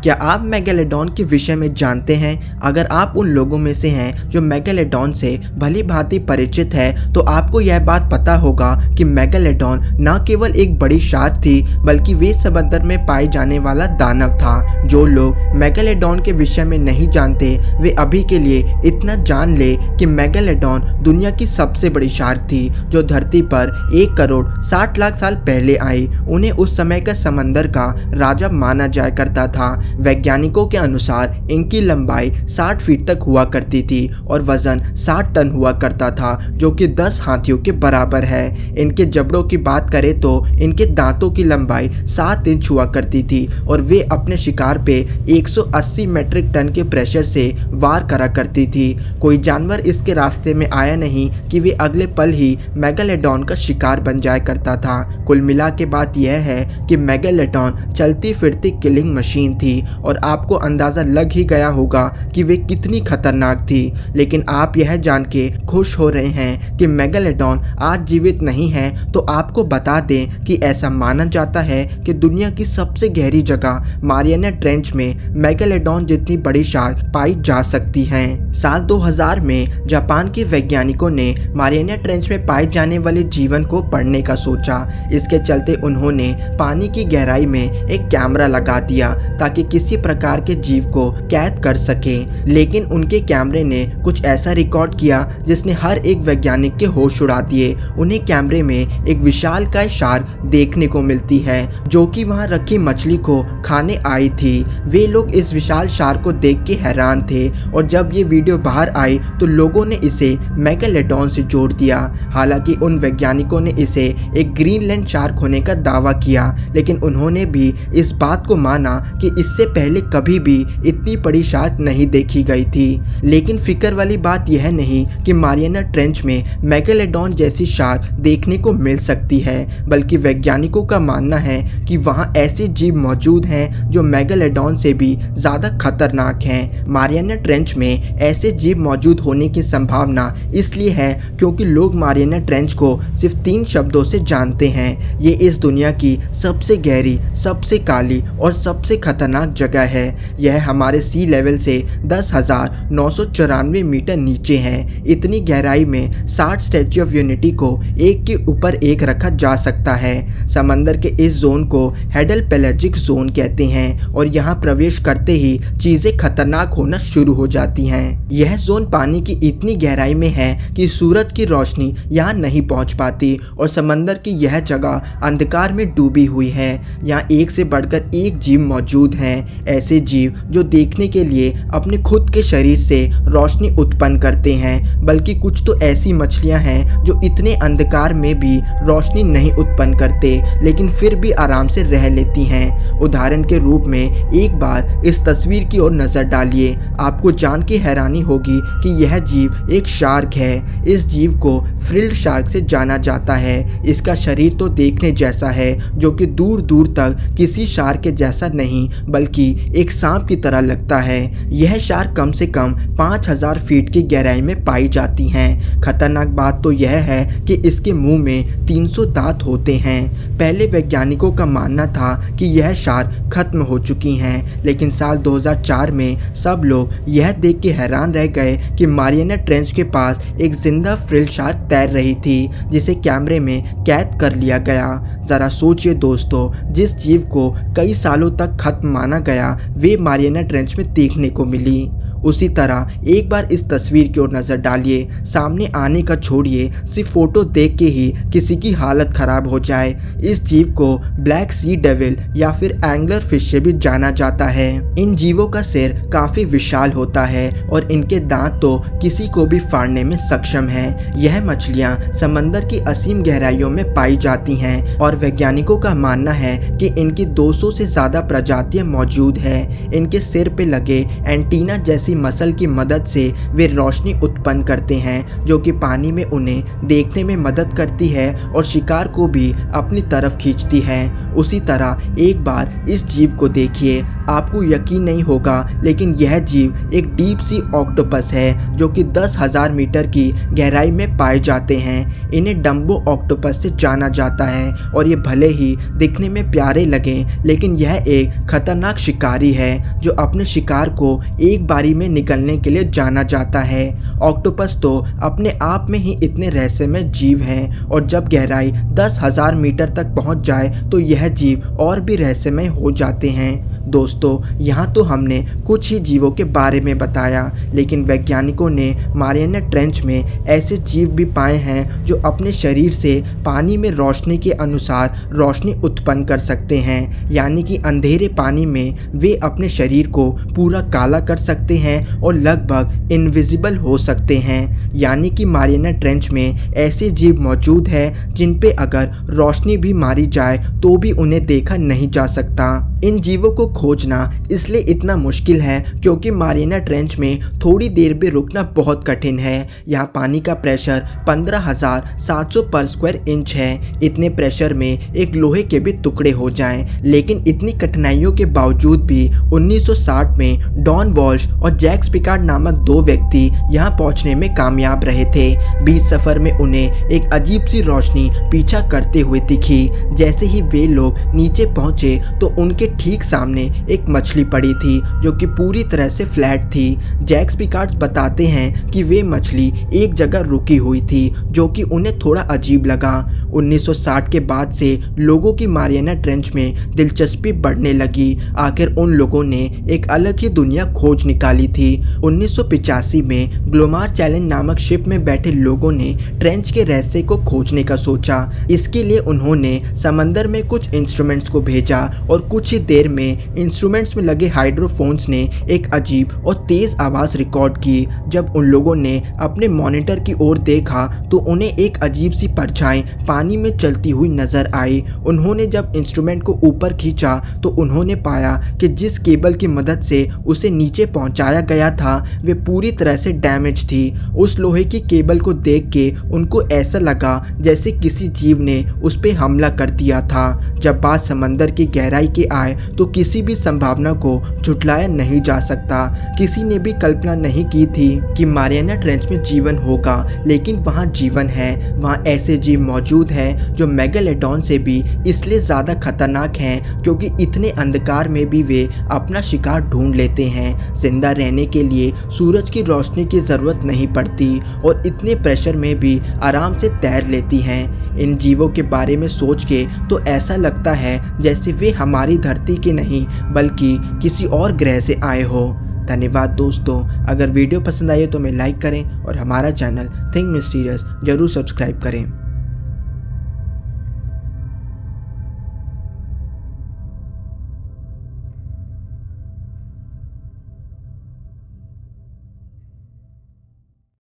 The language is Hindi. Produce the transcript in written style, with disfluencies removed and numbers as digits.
क्या आप मेगालोडॉन के विषय में जानते हैं? अगर आप उन लोगों में से हैं जो मेगालोडॉन से भली भांति परिचित है तो आपको यह बात पता होगा कि मेगालोडॉन न केवल एक बड़ी शार्क थी बल्कि वे समंदर में पाए जाने वाला दानव था। जो लोग मेगालोडॉन के विषय में नहीं जानते वे अभी के लिए इतना जान ले कि मेगालोडॉन दुनिया की सबसे बड़ी शार्क थी जो धरती पर 1 करोड़ 60 लाख साल पहले आई। उन्हें उस समय का समंदर का राजा माना जाया करता था। वैज्ञानिकों के अनुसार इनकी लंबाई 60 फीट तक हुआ करती थी और वजन 60 टन हुआ करता था जो कि 10 हाथियों के बराबर है। इनके जबड़ों की बात करें तो इनके दांतों की लंबाई 7 इंच हुआ करती थी और वे अपने शिकार पे 180 मीट्रिक टन के प्रेशर से वार करा करती थी। कोई जानवर इसके रास्ते में आया नहीं कि वे अगले पल ही मेगालोडॉन का शिकार बन जाया करता था। कुल मिला के बात यह है कि मेगालोडॉन चलती फिरती किलिंग मशीन थी और आपको अंदाजा लग ही गया होगा कि वे कितनी खतरनाक थी। लेकिन आप यह जान के खुश हो रहे हैं कि मेगालोडॉन आज जीवित नहीं है तो आपको बता दें कि ऐसा माना जाता है कि दुनिया की सबसे गहरी जगह मारियाना ट्रेंच में मेगालोडॉन जितनी बड़ी शार्क पाई जा सकती है। साल 2000 में जापान के वैज्ञानिकों ने मारियाना ट्रेंच में पाए जाने वाले जीवन को पढ़ने का सोचा। इसके चलते उन्होंने पानी की गहराई में एक कैमरा लगा दिया ताकि किसी प्रकार के जीव को कैद कर सके। लेकिन उनके कैमरे ने कुछ ऐसा रिकॉर्ड किया जिसने हर एक वैज्ञानिक के होश उड़ा दिए। उन्हें कैमरे में एक विशालकाय शार्क देखने को मिलती है जो कि वहां रखी मछली को खाने आई थी। वे लोग इस विशाल शार्क को देख के हैरान थे और जब ये वीडियो बाहर आई तो लोगों ने इसे मेगालोडॉन से जोड़ दिया। हालांकि उन वैज्ञानिकों ने इसे एक ग्रीनलैंड शार्क होने का दावा किया लेकिन उन्होंने भी इस बात को माना कि इससे पहले कभी भी इतनी बड़ी शार्क नहीं देखी गई थी। लेकिन फिक्र वाली बात यह नहीं कि मारियाना ट्रेंच में मेगालोडॉन जैसी शार्क देखने को मिल सकती है, बल्कि वैज्ञानिकों का मानना है कि वहां ऐसे जीव मौजूद हैं जो मेगालोडॉन से भी ज्यादा खतरनाक हैं। मारियाना ट्रेंच में ऐसे जीव मौजूद होने की संभावना इसलिए है क्योंकि लोग मारियाना ट्रेंच को सिर्फ 3 शब्दों से जानते हैं। ये इस दुनिया की सबसे गहरी, सबसे काली और सबसे खतरनाक जगह है। यह हमारे सी लेवल से 10,994 मीटर नीचे है। इतनी गहराई में 60 स्टैच्यू ऑफ यूनिटी को एक के ऊपर एक रखा जा सकता है। समंदर के इस जोन को हेडल पेलाजिक जोन कहते हैं और यहाँ प्रवेश करते ही चीजें खतरनाक होना शुरू हो जाती हैं। यह जोन पानी की इतनी गहराई में है कि सूरज की रोशनी यहाँ नहीं पहुँच पाती और समंदर की यह जगह अंधकार में डूबी हुई है। यहाँ एक से बढ़कर एक जीव मौजूद हैं। ऐसे जीव जो देखने के लिए अपने खुद के शरीर से रोशनी उत्पन्न करते हैं, बल्कि कुछ तो ऐसी मछलियां हैं जो इतने अंधकार में भी रोशनी नहीं उत्पन्न करते लेकिन फिर भी आराम से रह लेती हैं। उदाहरण के रूप में एक बार इस तस्वीर की ओर नजर डालिए। आपको जान के हैरानी होगी कि यह जीव एक शार्क है। इस जीव को फ्रिल्ड शार्क से जाना जाता है। इसका शरीर तो देखने जैसा है जो कि दूर दूर तक किसी शार्क के जैसा नहीं बल्कि एक सांप की तरह लगता है। यह शार्क कम से कम 5000 फीट की गहराई में पाई जाती हैं। खतरनाक बात तो यह है कि इसके मुंह में 300 दांत होते हैं। पहले वैज्ञानिकों का मानना था कि यह शार्क खत्म हो चुकी हैं, लेकिन साल 2004 में सब लोग यह देख के हैरान रह गए कि मारियाना ट्रेंच के पास एक जिंदा फ्रिल शार्क तैर रही थी जिसे कैमरे में कैद कर लिया गया। जरा सोचिए दोस्तों, जिस जीव को कई सालों तक खत्म माना गया वे मारियाना ट्रेंच में देखने को मिली। उसी तरह एक बार इस तस्वीर की ओर नजर डालिए। सामने आने का छोड़िए, सिर्फ फोटो देख के ही किसी की हालत खराब हो जाए। इस जीव को ब्लैक सी डेविल या फिर एंगलर फिश से भी जाना जाता है। इन जीवों का सिर काफी विशाल होता है और इनके दांत तो किसी को भी फाड़ने में सक्षम है। यह मछलियां समंदर की असीम गहराइयों में पाई जाती हैं और वैज्ञानिकों का मानना है कि इनकी 200 से ज्यादा प्रजातियां मौजूद है। इनके सिर पे लगे एंटीना जैसी मसल की मदद से वे रोशनी उत्पन्न करते हैं जो कि पानी में उन्हें देखने में मदद करती है और शिकार को भी अपनी तरफ खींचती है। उसी तरह एक बार इस जीव को देखिए। आपको यकीन नहीं होगा, लेकिन यह जीव एक डीप सी ऑक्टोपस है जो कि 10,000 मीटर की गहराई में पाए जाते हैं। इन्हें डम्बो ऑक्टोपस से जाना जाता है और ये भले ही दिखने में प्यारे लगे, लेकिन यह एक खतरनाक शिकारी है जो अपने शिकार को एक बारी में निगलने के लिए जाना जाता है। ऑक्टोपस तो अपने आप में ही इतने रहस्यमय जीव हैं और जब गहराई 10,000 मीटर तक पहुंच जाए तो यह जीव और भी रहस्यमय हो जाते हैं। दोस्तों, यहाँ तो हमने कुछ ही जीवों के बारे में बताया, लेकिन वैज्ञानिकों ने मारियाना ट्रेंच में ऐसे जीव भी पाए हैं जो अपने शरीर से पानी में रोशनी के अनुसार रोशनी उत्पन्न कर सकते हैं, यानी कि अंधेरे पानी में वे अपने शरीर को पूरा काला कर सकते हैं और लगभग इनविजिबल हो सकते हैं। यानी कि मारियाना ट्रेंच में ऐसे जीव मौजूद हैं जिन पे अगर रोशनी भी मारी जाए तो भी उन्हें देखा नहीं जा सकता। इन जीवों को खोजना इसलिए इतना मुश्किल है क्योंकि मारियाना ट्रेंच में थोड़ी देर भी रुकना बहुत कठिन है। यहाँ पानी का प्रेशर 15,700 पर स्क्वायर इंच है। इतने प्रेशर में एक लोहे के भी टुकड़े हो जाएं, लेकिन इतनी कठिनाइयों के बावजूद भी 1960 में डॉन वॉल्श और जैक्स पिकार्ड नामक दो व्यक्ति यहाँ पहुँचने में कामयाब रहे थे। बीच सफर में उन्हें एक अजीब सी रोशनी पीछा करते हुए दिखी। जैसे ही वे लोग नीचे पहुंचे तो उनके ठीक सामने एक मछली पड़ी थी जो कि पूरी तरह से फ्लैट थी। जैक्स पिकार्ड बताते हैं कि वे मछली एक जगह रुकी हुई थी जो कि उन्हें थोड़ा अजीब लगा। 1960 के बाद से लोगों की मारियाना ट्रेंच में दिलचस्पी बढ़ने लगी। आखिर उन लोगों ने एक अलग ही दुनिया खोज निकाली थी। 1985 में ग्लोमार चैलेंज नामक शिप में बैठे लोगों ने ट्रेंच के रहस्य को खोजने का सोचा। इसके लिए उन्होंने समंदर में कुछ इंस्ट्रूमेंट्स को भेजा और कुछ ही देर में इंस्ट्रूमेंट्स में लगे हाइड्रोफोन्स ने एक अजीब और तेज आवाज रिकॉर्ड की। जब उन लोगों ने अपने मॉनिटर की ओर देखा तो उन्हें एक अजीब सी परछाई पानी में चलती हुई नजर आई। उन्होंने जब इंस्ट्रूमेंट को ऊपर खींचा तो उन्होंने पाया कि जिस केबल की मदद से उसे नीचे पहुंचाया गया था वे पूरी तरह से डैमेज थी। उस लोहे की केबल को देख के उनको ऐसा लगा जैसे किसी जीव ने उस पर हमला कर दिया था। जब बात समंदर की गहराई के आए तो किसी भी संभावना को झुटलाया नहीं जा सकता। किसी ने भी कल्पना नहीं की थी कि मारियाना ट्रेंच में जीवन होगा, लेकिन वहाँ जीवन है। वहाँ ऐसे जीव मौजूद हैं जो मेगालोडॉन से भी इसलिए ज़्यादा खतरनाक हैं क्योंकि इतने अंधकार में भी वे अपना शिकार ढूंढ लेते हैं। जिंदा रहने के लिए सूरज की रोशनी की ज़रूरत नहीं पड़ती और इतने प्रेशर में भी आराम से तैर लेती हैं। इन जीवों के बारे में सोच के तो ऐसा लगता है जैसे वे हमारी धरती के नहीं बल्कि किसी और ग्रह से आए हो। धन्यवाद दोस्तों। अगर वीडियो पसंद आई तो हमें लाइक करें और हमारा चैनल थिंक मिस्टीरियस जरूर सब्सक्राइब करें।